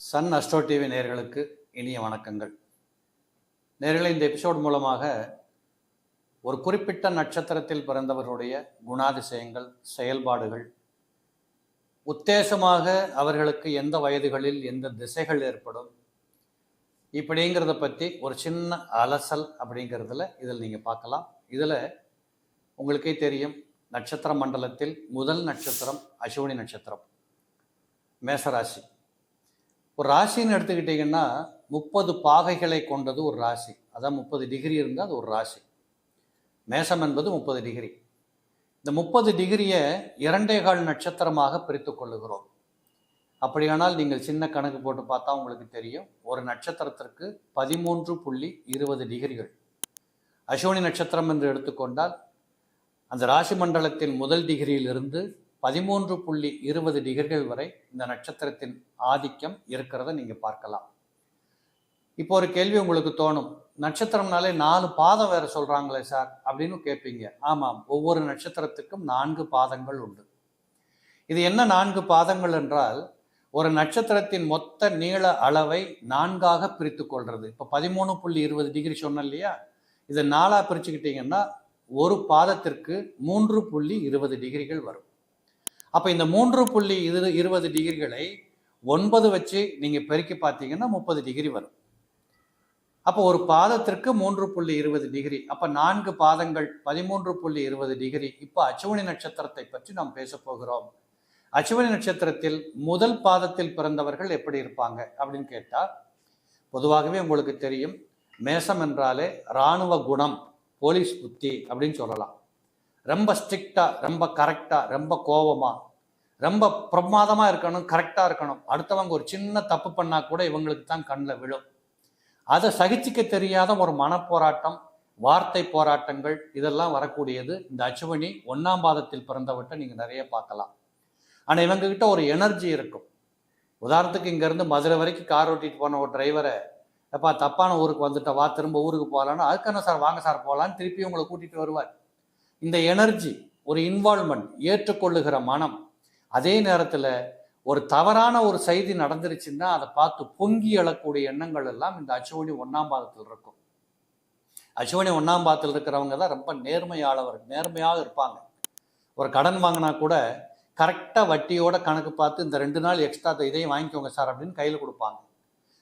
Sun astro TV நேயர்களுக்கு இனிய வணக்கங்கள். நேயர்களே, இந்த எபிசோட் மூலமாக ஒரு குறிப்பிட்ட நட்சத்திரத்தில் பிறந்தவர்களுடைய குணாதிசயங்கள், செயல்பாடுகள், உத்தேசமாக அவர்களுக்கு எந்த வயதுகளில் எந்த திசைகள் ஏற்படும் இப்படிங்கிறத பற்றி ஒரு சின்ன அலசல் அப்படிங்கிறதுல இதில் நீங்கள் பார்க்கலாம். இதில் உங்களுக்கே தெரியும், நட்சத்திர மண்டலத்தில் முதல் நட்சத்திரம் அஸ்வினி நட்சத்திரம், மேசராசி. ஒரு ராசின்னு எடுத்துக்கிட்டிங்கன்னா 30 பாகைகளை கொண்டது ஒரு ராசி. அதான் 30 டிகிரி இருந்தால் அது ஒரு ராசி. மேசம் என்பது 30 டிகிரி. இந்த 30 டிகிரியை 2.25 நட்சத்திரமாக பிரித்து கொள்ளுகிறோம். அப்படியானால் நீங்கள் சின்ன கணக்கு போட்டு பார்த்தா உங்களுக்கு தெரியும், ஒரு நட்சத்திரத்திற்கு 13.20 டிகிரிகள். அஸ்வினி நட்சத்திரம் என்று எடுத்துக்கொண்டால் அந்த ராசி மண்டலத்தின் முதல் டிகிரியிலிருந்து 13.20 டிகிரிகள் வரை இந்த நட்சத்திரத்தின் ஆதிக்கம் இருக்கிறத நீங்கள் பார்க்கலாம். இப்போ ஒரு கேள்வி உங்களுக்கு தோணும், நட்சத்திரம்னாலே 4 பாதம் வேற சொல்கிறாங்களே சார் அப்படின்னு கேட்பீங்க. ஆமாம், ஒவ்வொரு நட்சத்திரத்துக்கும் 4 பாதங்கள் உண்டு. இது என்ன 4 பாதங்கள் என்றால், ஒரு நட்சத்திரத்தின் மொத்த நீள அளவை 4ஆக பிரித்து கொள்வது. இப்போ 13.20 டிகிரி சொன்னேன் இல்லையா, இதை 4ஆக பிரிச்சுக்கிட்டிங்கன்னா ஒரு பாதத்திற்கு 3.20 டிகிரிகள் வரும். அப்போ இந்த 3.20 டிகிரிகளை 9 வச்சு நீங்கள் பெருக்கி பார்த்தீங்கன்னா 30 டிகிரி வரும். அப்போ ஒரு பாதத்திற்கு 3.20 டிகிரி. அப்போ 4 பாதங்கள் 13.20 டிகிரி. இப்போ அஸ்வினி நட்சத்திரத்தை பற்றி நாம் பேச போகிறோம். அஸ்வினி நட்சத்திரத்தில் முதல் பாதத்தில் பிறந்தவர்கள் எப்படி இருப்பாங்க அப்படின்னு கேட்டால், பொதுவாகவே உங்களுக்கு தெரியும், மேசம் என்றாலே இராணுவ குணம், போலீஸ் புத்தி அப்படின்னு சொல்லலாம். ரொம்ப ஸ்ட்ரிக்டாக, ரொம்ப கரெக்டாக, ரொம்ப கோபமாக, ரொம்ப பிரமாதமாக இருக்கணும், கரெக்டாக இருக்கணும். அடுத்தவங்க ஒரு சின்ன தப்பு பண்ணால் கூட இவங்களுக்கு தான் கண்ணில் விழும். அதை சகிச்சிக்க தெரியாத ஒரு மனப்போராட்டம், வார்த்தை போராட்டங்கள், இதெல்லாம் வரக்கூடியது இந்த அஸ்வினி 1ஆம் பாதத்தில் பிறந்தவற்றை நீங்கள் நிறைய பார்க்கலாம். ஆனால் இவங்ககிட்ட ஒரு எனர்ஜி இருக்கும். உதாரணத்துக்கு இங்கேருந்து மதுரை வரைக்கும் கார் ஓட்டிகிட்டு போன ஒரு டிரைவரை, எப்பா தப்பான ஊருக்கு வந்துட்ட, வா திரும்ப ஊருக்கு போகலான்னு, அதுக்கான சார் வாங்க சார் போகலான்னு திருப்பி உங்களை கூட்டிகிட்டு வருவார். இந்த எனர்ஜி, ஒரு இன்வால்மெண்ட், ஏற்றுக்கொள்ளுகிற மனம். அதே நேரத்தில் ஒரு தவறான ஒரு செய்தி நடந்துருச்சுன்னா அதை பார்த்து பொங்கி எழக்கூடிய எண்ணங்கள் எல்லாம் இந்த அஸ்வினி 1ஆம் பாதத்தில் இருக்கும். அஸ்வினி 1ஆம் பாதத்தில் இருக்கிறவங்க தான் ரொம்ப நேர்மையாக இருப்பாங்க. ஒரு கடன் வாங்கினா கூட கரெக்டாக வட்டியோட கணக்கு பார்த்து இந்த 2 நாள் எக்ஸ்ட்ரா இதையும் வாங்கிக்கோங்க சார் அப்படின்னு கையில் கொடுப்பாங்க.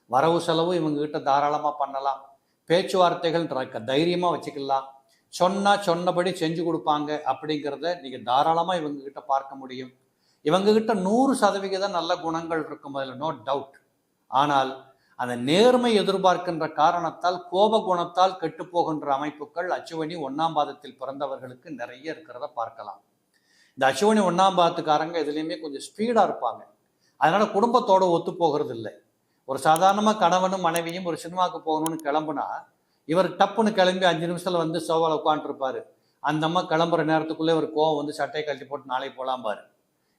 வரவு செலவு இவங்ககிட்ட தாராளமாக பண்ணலாம். பேச்சுவார்த்தைகள் தைரியமாக வச்சுக்கலாம். சொன்னபடி செஞ்சு கொடுப்பாங்க. அப்படிங்கிறத நீங்கள் தாராளமாக இவங்ககிட்ட பார்க்க முடியும். இவங்ககிட்ட 100% நல்ல குணங்கள் இருக்கும், அதில் நோ டவுட். ஆனால் அந்த நேர்மை எதிர்பார்க்கின்ற காரணத்தால், கோப குணத்தால் கெட்டு போகின்ற அமைப்புகள் அஸ்வினி 1ஆம் பாதத்தில் பிறந்தவர்களுக்கு நிறைய இருக்கிறத பார்க்கலாம். இந்த அஸ்வினி 1ஆம் பாதத்துக்காரங்க இதுலேயுமே கொஞ்சம் ஸ்பீடாக இருப்பாங்க. அதனால் குடும்பத்தோடு ஒத்து போகிறது இல்லை. ஒரு சாதாரணமாக கணவனும் மனைவியும் ஒரு சினிமாவுக்கு போகணும்னு கிளம்புனா, இவர் டப்புன்னு கிளம்பி 5 நிமிஷத்தில் வந்து சோவாவில் உட்காந்துருப்பார். அந்த அம்மா கிளம்புற நேரத்துக்குள்ளே ஒரு கோவம் வந்து சட்டையை கழட்டி போட்டு நாளைக்கு போகலாம் பாரு.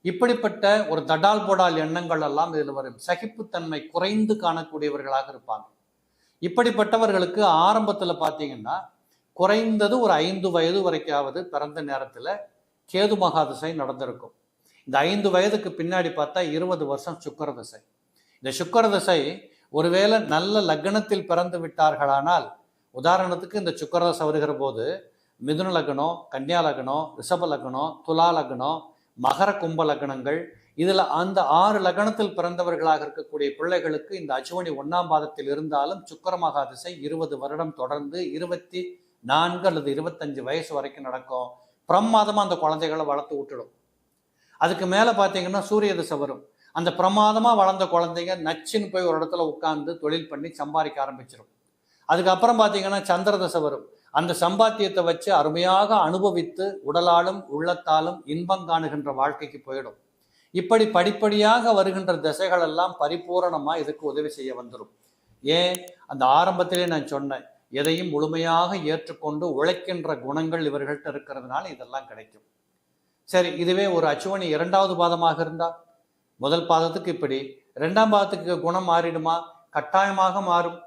இப்படிப்பட்ட ஒரு தடால் போடால் எண்ணங்கள் எல்லாம் இதில் வரும். சகிப்புத்தன்மை குறைந்து காணக்கூடியவர்களாக இருப்பாங்க. இப்படிப்பட்டவர்களுக்கு ஆரம்பத்தில் பார்த்தீங்கன்னா குறைந்தது ஒரு 5 வயது வரைக்காவது பிறந்த நேரத்தில் கேது மகாதிசை நடந்திருக்கும். இந்த 5 வயதுக்கு பின்னாடி பார்த்தா 20 வருஷம் சுக்கிர திசை. இந்த சுக்கிர திசை ஒருவேளை நல்ல லக்னத்தில் பிறந்து விட்டார்களானால், உதாரணத்துக்கு இந்த சுக்கிர திசை வருகிற போது மிதுன லக்னம், கன்னியா லக்னம், ரிஷப லக்னம், துலா லக்னம், மகர கும்ப லக்னங்கள், இதில் அந்த 6 லக்னத்தில் பிறந்தவர்களாக இருக்கக்கூடிய பிள்ளைகளுக்கு இந்த அஸ்வினி 1ஆம் பாதத்தில் இருந்தாலும் சுக்கிர மகாதிசை 20 வருடம் தொடர்ந்து 24 அல்லது 25 வயசு வரைக்கும் நடக்கும். பிரமாதமாக அந்த குழந்தைகளை வளர்த்து விட்டுடும். அதுக்கு மேலே பார்த்தீங்கன்னா சூரிய திசை வரும். அந்த பிரமாதமாக வளர்ந்த குழந்தைங்க நச்சுன்னு போய் ஒரு இடத்துல உட்கார்ந்து தொழில் பண்ணி சம்பாதிக்க ஆரம்பிச்சிடும். அதுக்கப்புறம் பார்த்தீங்கன்னா சந்திர திசை வரும். அந்த சம்பாத்தியத்தை வச்சு அருமையாக அனுபவித்து உடலாலும் உள்ளத்தாலும் இன்பம் காணுகின்ற வாழ்க்கைக்கு போயிடும். இப்படி படிப்படியாக வருகின்ற திசைகள் எல்லாம் பரிபூரணமாக இதுக்கு உதவி செய்ய வந்துடும். ஏன், அந்த ஆரம்பத்திலே நான் சொன்னேன், எதையும் முழுமையாக ஏற்றுக்கொண்டு உழைக்கின்ற குணங்கள் இவர்கள்ட்ட இருக்கிறதுனால இதெல்லாம் கிடைக்கும். சரி, இதுவே ஒரு அஸ்வினி 2ஆவது பாதமாக இருந்தால், முதல் பாதத்துக்கு இப்படி, 2ஆம் பாதத்துக்கு குணம் மாறிடுமா? கட்டாயமாக மாறும்.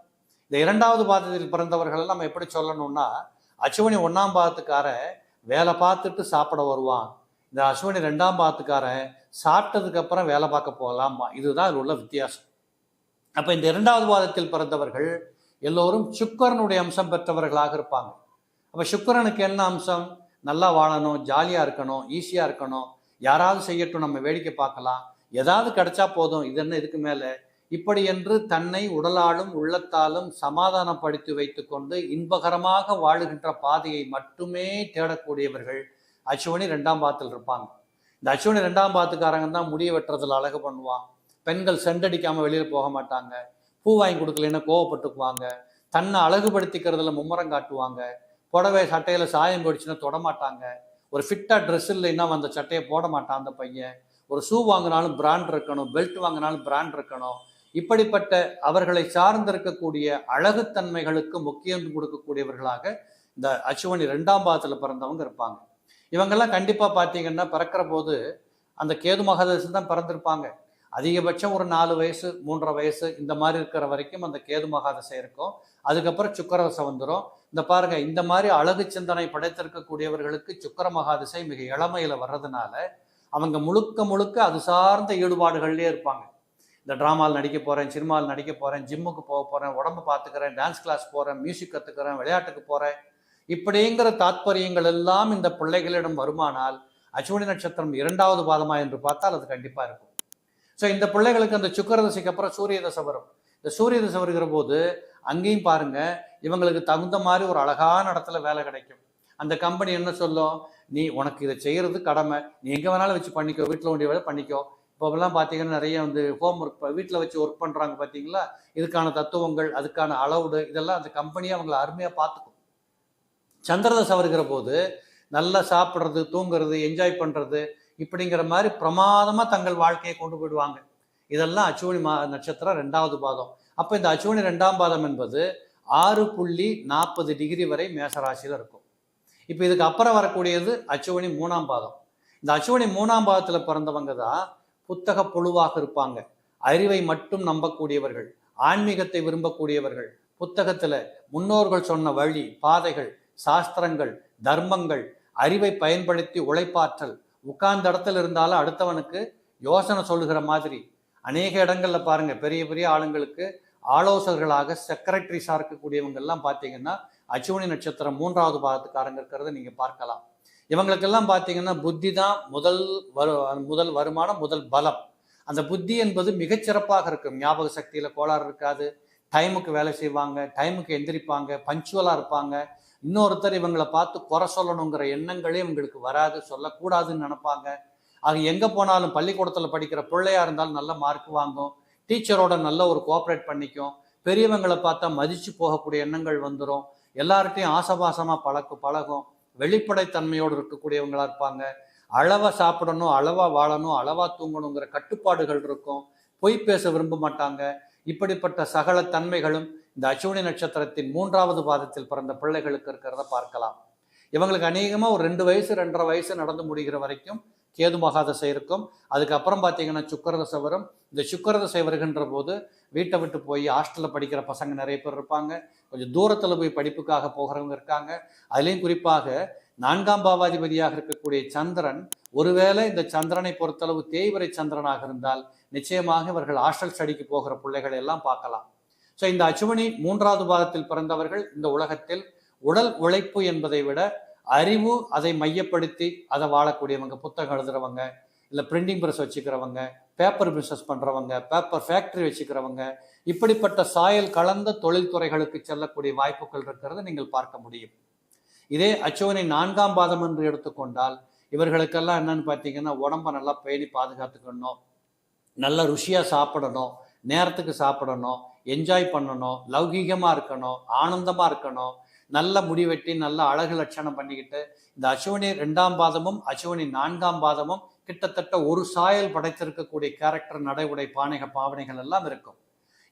இந்த 2ஆவது பாதத்தில் பிறந்தவர்கள் நம்ம எப்படி சொல்லணும்னா, அஸ்வினி 1ஆம் பாதத்துக்காரன் வேலை பார்த்துட்டு சாப்பிட வருவான். இந்த அஸ்வினி 2ஆம் பாதத்துக்காரன் சாப்பிட்டதுக்கு அப்புறம் வேலை பார்க்க போகலாமா. இதுதான் இதில் உள்ள வித்தியாசம். அப்போ இந்த 2வது பாதத்தில் பிறந்தவர்கள் எல்லோரும் சுக்கிரனுடைய அம்சம் பெற்றவர்களாக இருப்பாங்க. அப்போ சுக்கிரனுக்கு என்ன அம்சம்? நல்லா வாழணும், ஜாலியாக இருக்கணும், ஈஸியாக இருக்கணும், யாராவது செய்யட்டும், நம்ம வேடிக்கை பார்க்கலாம், ஏதாவது கிடைச்சா போதும், இது என்ன இதுக்கு மேலே, இப்படி என்று தன்னை உடலாலும் உள்ளத்தாலும் சமாதானப்படுத்தி வைத்து கொண்டு இன்பகரமாக வாழுகின்ற பாதையை மட்டுமே தேடக்கூடியவர்கள் அச்சுவனி 2ஆம் பாதத்தில் இருப்பாங்க. இந்த அச்சுவனி 2ஆம் பாதத்துக்காரங்க தான் முடிய வெட்டுறதுல அழகு பண்ணுவான். பெண்கள் செண்டடிக்காமல் வெளியில் போக மாட்டாங்க. பூ வாங்கி கொடுக்கலன்னா கோவப்பட்டுக்குவாங்க. தன்னை அழகுபடுத்திக்கிறதுல மும்முரம் காட்டுவாங்க. புடவை சட்டையில் சாயம் போயிடுச்சுன்னா தொடமாட்டாங்க. ஒரு ஃபிட்டாக ட்ரெஸ் இல்லைன்னா அந்த சட்டையை போட மாட்டான் அந்த பையன். ஒரு ஷூ வாங்கினாலும் பிராண்ட் இருக்கணும், பெல்ட் வாங்கினாலும் பிராண்ட் இருக்கணும். இப்படிப்பட்ட அவர்களை சார்ந்திருக்கக்கூடிய அழகுத்தன்மைகளுக்கு முக்கியம் கொடுக்கக்கூடியவர்களாக இந்த அச்சுவனி 2ஆம் பாதத்தில் பிறந்தவங்க இருப்பாங்க. இவங்கெல்லாம் கண்டிப்பாக பார்த்தீங்கன்னா பிறக்கிற போது அந்த கேது மகாதசை தான் பிறந்திருப்பாங்க. அதிகபட்சம் ஒரு 4 வயசு 3.5 வயசு இந்த மாதிரி இருக்கிற வரைக்கும் அந்த கேது மகாதசை இருக்கும். அதுக்கப்புறம் சுக்கிரதசை வந்துடும். இந்த பாருங்க, இந்த மாதிரி அழகு சிந்தனை படைத்திருக்கக்கூடியவர்களுக்கு சுக்கிர மகாதசை மிக இளமையில வர்றதுனால அவங்க முழுக்க முழுக்க அது சார்ந்த ஈடுபாடுகள்லேயே இருப்பாங்க. இந்த ட்ராமாவில் நடிக்க போகிறேன், சினிமாவில் நடிக்க போகிறேன், ஜிம்முக்கு போக போகிறேன், உடம்பு பார்த்துக்கிறேன், டான்ஸ் கிளாஸ் போகிறேன், மியூசிக் கற்றுக்கிறேன், விளையாட்டுக்கு போகிறேன், இப்படிங்கிற தாத்பரியங்கள் எல்லாம் இந்த பிள்ளைகளிடம் வருமானால் அச்சுவனி நட்சத்திரம் 2வது பாதமா என்று பார்த்தால் அது கண்டிப்பாக இருக்கும். ஸோ இந்த பிள்ளைகளுக்கு அந்த சுக்கிரதசைக்கு அப்புறம் சூரிய தசை வரும். இந்த சூரிய தசை வருகிற போது அங்கேயும் பாருங்க, இவங்களுக்கு தகுந்த மாதிரி ஒரு அழகான இடத்துல வேலை கிடைக்கும். அந்த கம்பெனி என்ன சொல்லும், நீ உனக்கு இதை செய்யறது கடமை, நீ எங்கே வேணாலும் வச்சு பண்ணிக்கோ, வீட்டில் வேண்டிய வேலை பண்ணிக்கோ. இப்போலாம் பார்த்தீங்கன்னா நிறைய ஹோம் ஒர்க் வீட்டில் வச்சு ஒர்க் பண்ணுறாங்க பார்த்தீங்களா, இதுக்கான தத்துவங்கள், அதுக்கான அளவுடு, இதெல்லாம் அந்த கம்பெனியை அவங்கள அருமையாக பார்த்துக்கும். சந்திரதசை வருகிற போது நல்லா சாப்பிட்றது, தூங்குறது, என்ஜாய் பண்ணுறது, இப்படிங்கிற மாதிரி பிரமாதமாக தங்கள் வாழ்க்கையை கொண்டு போயிடுவாங்க. இதெல்லாம் அச்சுவனி நட்சத்திரம் 2வது பாதம். அப்போ இந்த அச்சுவனி 2ஆம் பாதம் என்பது 6.40 டிகிரி வரை மேசராசியில் இருக்கும். இப்போ இதுக்கு அப்புறம் வரக்கூடியது அச்சுவனி 3ஆம் பாதம். இந்த அச்சுவனி 3ஆம் பாதத்தில் பிறந்தவங்க தான் புத்தக புழுவாக இருப்பாங்க. அறிவை மட்டும் நம்பக்கூடியவர்கள், ஆன்மீகத்தை விரும்பக்கூடியவர்கள், புத்தகத்தில் முன்னோர்கள் சொன்ன வழி, பாதைகள், சாஸ்திரங்கள், தர்மங்கள், அறிவை பயன்படுத்தி உழைப்பாற்றல், உட்கார்ந்த இடத்துல இருந்தாலும் அடுத்தவனுக்கு யோசனை சொல்லுகிற மாதிரி. அநேக இடங்கள்ல பாருங்க, பெரிய பெரிய ஆளுங்களுக்கு ஆலோசகர்களாக செக்ரட்டரிஸா இருக்கக்கூடியவங்கெல்லாம் பார்த்தீங்கன்னா அச்சுவனி நட்சத்திரம் 3வது பாதத்துக்காரங்க இருக்கிறத நீங்க பார்க்கலாம். இவங்களுக்கெல்லாம் பார்த்தீங்கன்னா புத்தி தான் முதல் வருமானம், முதல் பலம். அந்த புத்தி என்பது மிகச்சிறப்பாக இருக்கும். ஞாபக சக்தியில கோளாறு இருக்காது. டைமுக்கு வேலை செய்வாங்க, டைமுக்கு எந்திரிப்பாங்க, பஞ்சுவலா இருப்பாங்க. இன்னொருத்தர் இவங்களை பார்த்து குறை சொல்லணுங்கிற எண்ணங்களே இவங்களுக்கு வராது, சொல்லக்கூடாதுன்னு நினைப்பாங்க. அது எங்கே போனாலும் பள்ளிக்கூடத்தில் படிக்கிற பிள்ளையா இருந்தாலும் நல்ல மார்க் வாங்கும், டீச்சரோட நல்ல ஒரு கோஆப்ரேட் பண்ணிக்கும், பெரியவங்களை பார்த்தா மதித்து போகக்கூடிய எண்ணங்கள் வந்துடும், எல்லார்ட்டையும் ஆசபாசமாக பழகும், வெளிப்படைத்தன்மையோடு இருக்கக்கூடியவங்களா இருப்பாங்க. அளவாக சாப்பிடணும், அளவாக வாழணும், அளவாக தூங்கணுங்கிற கட்டுப்பாடுகள் இருக்கும், பொய் பேச விரும்ப மாட்டாங்க. இப்படிப்பட்ட சகல தன்மைகளும் இந்த அச்சுவனி நட்சத்திரத்தின் 3வது பாதத்தில் பிறந்த பிள்ளைகளுக்கு இருக்கிறத பார்க்கலாம். இவங்களுக்கு அநேகமாக ஒரு 2 வயசு 2.5 வயசு நடந்து முடிகிற வரைக்கும் கேது மகாதசை இருக்கும். அதுக்கப்புறம் பார்த்தீங்கன்னா சுக்கிரதசை வரும். இந்த சுக்கிரதசை வருகின்ற போது வீட்டை விட்டு போய் ஹாஸ்டலில் படிக்கிற பசங்க நிறைய பேர் இருப்பாங்க. கொஞ்சம் தூரத்தில் போய் படிப்புக்காக போகிறவங்க இருக்காங்க. அதுலேயும் குறிப்பாக 4ஆம் பாவாதிபதியாக இருக்கக்கூடிய சந்திரன், ஒருவேளை இந்த சந்திரனை பொறுத்தளவு தேய்வரை சந்திரனாக இருந்தால் நிச்சயமாக இவர்கள் ஹாஸ்டல் ஸ்டடிக்கு போகிற பிள்ளைகளை எல்லாம் பார்க்கலாம். ஸோ இந்த அச்சுவனி 3வது பாதத்தில் பிறந்தவர்கள் இந்த உலகத்தில் உடல் உழைப்பு என்பதை விட அறிவு, அதை மையப்படுத்தி அதை வாழக்கூடியவங்க, புத்தகம் எழுதுறவங்க, இல்லை பிரிண்டிங் ப்ரெஸ் வச்சுக்கிறவங்க, பேப்பர் பிஸ்னஸ் பண்ணுறவங்க, பேப்பர் ஃபேக்ட்ரி வச்சுக்கிறவங்க, இப்படிப்பட்ட சாயல் கலந்த தொழில்துறைகளுக்கு செல்லக்கூடிய வாய்ப்புகள் இருக்கிறது நீங்கள் பார்க்க முடியும். இதே அச்சுவனி 4ஆம் பாதம் என்று எடுத்துக்கொண்டால் இவர்களுக்கெல்லாம் என்னன்னு பார்த்தீங்கன்னா, உடம்பை நல்லா பேணி பாதுகாத்துக்கணும், நல்ல ருசியாக சாப்பிடணும், நேரத்துக்கு சாப்பிடணும், என்ஜாய் பண்ணணும், லௌகீகமாக இருக்கணும், ஆனந்தமாக இருக்கணும், நல்ல முடிவெட்டி நல்ல அழகு லட்சணம் பண்ணிக்கிட்டு. இந்த அச்சுவனி 2ஆம் பாதமும் அச்சுவனி 4ஆம் பாதமும் கிட்டத்தட்ட ஒரு சாயல் படைத்திருக்கக்கூடிய கேரக்டர், நடை, உடை, பாவனைகள் எல்லாம் இருக்கும்.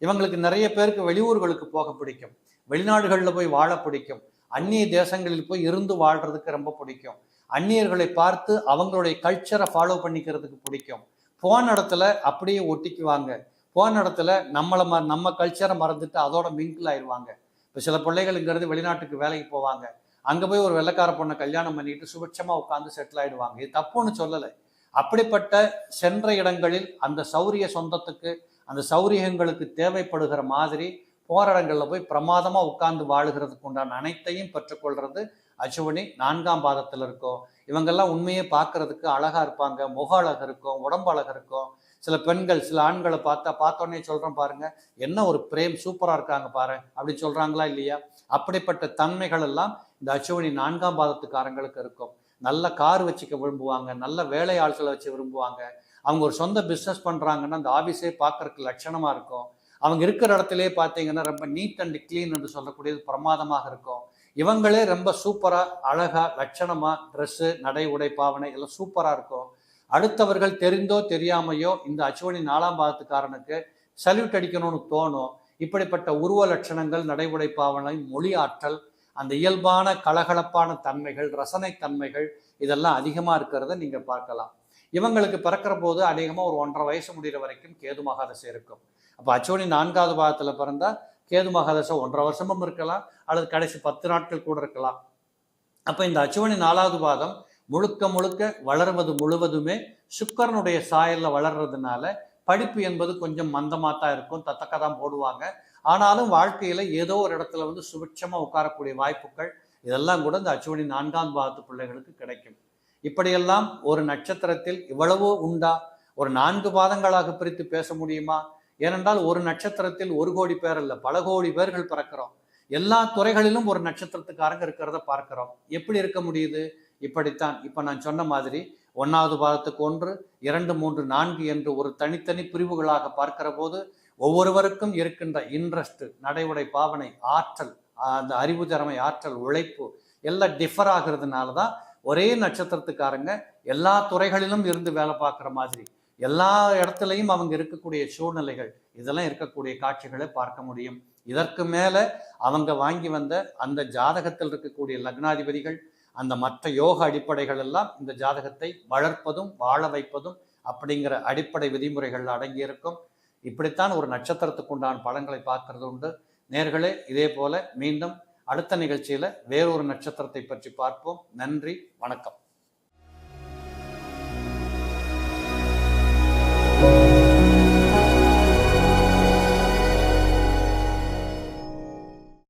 இவங்களுக்கு நிறைய பேருக்கு வெளியூர்களுக்கு போக பிடிக்கும், வெளிநாடுகளில் போய் வாழ பிடிக்கும், அந்நிய தேசங்களில் போய் இருந்து வாழ்றதுக்கு ரொம்ப பிடிக்கும், அந்நியர்களை பார்த்து அவங்களுடைய கல்ச்சரை ஃபாலோ பண்ணிக்கிறதுக்கு பிடிக்கும். போன இடத்துல அப்படியே ஒட்டிக்குவாங்க, போன இடத்துல நம்ம கல்ச்சரை மறந்துட்டு அதோட மிங்கிள் ஆயிடுவாங்க. இப்போ சில பிள்ளைகள்ங்கிறது வெளிநாட்டுக்கு வேலைக்கு போவாங்க, அங்கே போய் ஒரு வெள்ளைக்கார பொண்ணை கல்யாணம் பண்ணிட்டு சுபிட்சமாக உட்காந்து செட்டில் ஆகிடுவாங்க. இது தப்புன்னு சொல்லலை. அப்படிப்பட்ட சென்ற இடங்களில் அந்த சௌரிய சொந்தத்துக்கு, அந்த சௌரியங்களுக்கு தேவைப்படுகிற மாதிரி போராடங்களில் போய் பிரமாதமாக உட்கார்ந்து வாழுகிறதுக்கு உண்டான அனைத்தையும் பெற்றுக்கொள்றது அச்சுவனி 4ஆம் பாதத்தில் இருக்கும். இவங்கெல்லாம் உண்மையே பார்க்கறதுக்கு அழகா இருப்பாங்க, முக அழகு இருக்கும், உடம்பு அழகு இருக்கும். சில பெண்கள் சில ஆண்களை பார்த்தோன்னே சொல்றோம் பாருங்க, என்ன ஒரு பிரேம் சூப்பரா இருக்காங்க பாரு அப்படின்னு சொல்றாங்களா இல்லையா? அப்படிப்பட்ட தன்மைகள் எல்லாம் இந்த அச்சுவனி 4ஆம் பாதத்துக்காரங்களுக்கு இருக்கும். நல்ல கார் வச்சுக்க விரும்புவாங்க, நல்ல வேலை ஆட்களை வச்சு விரும்புவாங்க. அவங்க ஒரு சொந்த பிஸ்னஸ் பண்றாங்கன்னா அந்த ஆபீஸே பார்க்கறதுக்கு லட்சணமா இருக்கும். அவங்க இருக்கிற இடத்துலயே பார்த்தீங்கன்னா ரொம்ப நீட் அண்ட் கிளீன் என்று சொல்லக்கூடியது பிரமாதமாக இருக்கும். இவங்களே ரொம்ப சூப்பரா அழகா லட்சணமா ட்ரெஸ்ஸு, நடை, உடை, பாவனை எல்லாம் சூப்பரா இருக்கும். அடுத்தவர்கள் தெரிந்தோ தெரியாமையோ இந்த அச்சுவனி 4ஆம் பாதத்துக்காரனுக்கு சல்யூட் அடிக்கணும்னு தோணும். இப்படிப்பட்ட உருவ லட்சணங்கள், நடை, உடை, பாவனை, மொழி ஆற்றல், அந்த இயல்பான கலகலப்பான தன்மைகள், ரசனை தன்மைகள் இதெல்லாம் அதிகமா இருக்கிறத நீங்க பார்க்கலாம். இவங்களுக்கு பிறக்கிற போது அநேகமாக ஒரு 1.5 வயசு முடிகிற வரைக்கும் கேது மகாதசை இருக்கும். அப்போ அச்சுவனி 4ஆவது பாதத்தில் பிறந்தா கேது மகாதசை 1.5 வருஷமும் இருக்கலாம், அல்லது கடைசி 10 நாட்கள் கூட இருக்கலாம். அப்போ இந்த அச்சுவனி 4ஆவது பாதம் முழுக்க முழுக்க வளர்வது முழுவதுமே சுக்கரனுடைய சாயல்ல வளர்றதுனால படிப்பு என்பது கொஞ்சம் மந்தமாக தான் இருக்கும், தத்தக்க தான் போடுவாங்க. ஆனாலும் வாழ்க்கையில ஏதோ ஒரு இடத்துல வந்து சுபிட்சமா உட்காரக்கூடிய வாய்ப்புகள் இதெல்லாம் கூட இந்த அச்சுவனி 4ஆம் பாதத்து பிள்ளைகளுக்கு கிடைக்கும். இப்படியெல்லாம் ஒரு நட்சத்திரத்தில் இவ்வளவோ உண்டா? ஒரு 4 பாதங்களாக பிரித்து பேச முடியுமா? ஏனென்றால் ஒரு நட்சத்திரத்தில் 1 கோடி பேர் அல்ல, பல கோடி பேர்கள் பிறக்கிறோம். எல்லா துறைகளிலும் ஒரு நட்சத்திரத்துக்காரங்க இருக்கிறத பார்க்கிறோம். எப்படி இருக்க முடியுது? இப்படித்தான். இப்ப நான் சொன்ன மாதிரி 1ஆவது பாதத்துக்கு 1, 2, 3, 4 என்று ஒரு தனித்தனி பிரிவுகளாக பார்க்கிற போது ஒவ்வொருவருக்கும் இருக்கின்ற இன்ட்ரெஸ்ட், நடை, உடை, பாவனை, ஆற்றல், அந்த அறிவு திறமை, ஆற்றல், உழைப்பு எல்லாம் டிஃபர் ஆகிறதுனால தான் ஒரே நட்சத்திரத்துக்காரங்க எல்லா துறைகளிலும் இருந்து வேலை பார்க்குற மாதிரி, எல்லா இடத்துலையும் அவங்க இருக்கக்கூடிய சூழ்நிலைகள் இதெல்லாம் இருக்கக்கூடிய காட்சிகளை பார்க்க முடியும். இதற்கு மேலே அவங்க வாங்கி வந்த அந்த ஜாதகத்தில் இருக்கக்கூடிய லக்னாதிபதிகள், அந்த மற்ற யோக அடிப்படைகள் எல்லாம் இந்த ஜாதகத்தை வளர்ப்பதும் வாழ வைப்பதும் அப்படிங்கிற அடிப்படை விதிமுறைகள் அடங்கியிருக்கும். இப்படித்தான் ஒரு நட்சத்திரத்துக்கு உண்டான பலன்களை பார்க்கறது உண்டு. நேர்களே, இதே போல மீண்டும் அடுத்த நிகழ்ச்சியில வேறொரு நட்சத்திரத்தை பற்றி பார்ப்போம். நன்றி, வணக்கம்.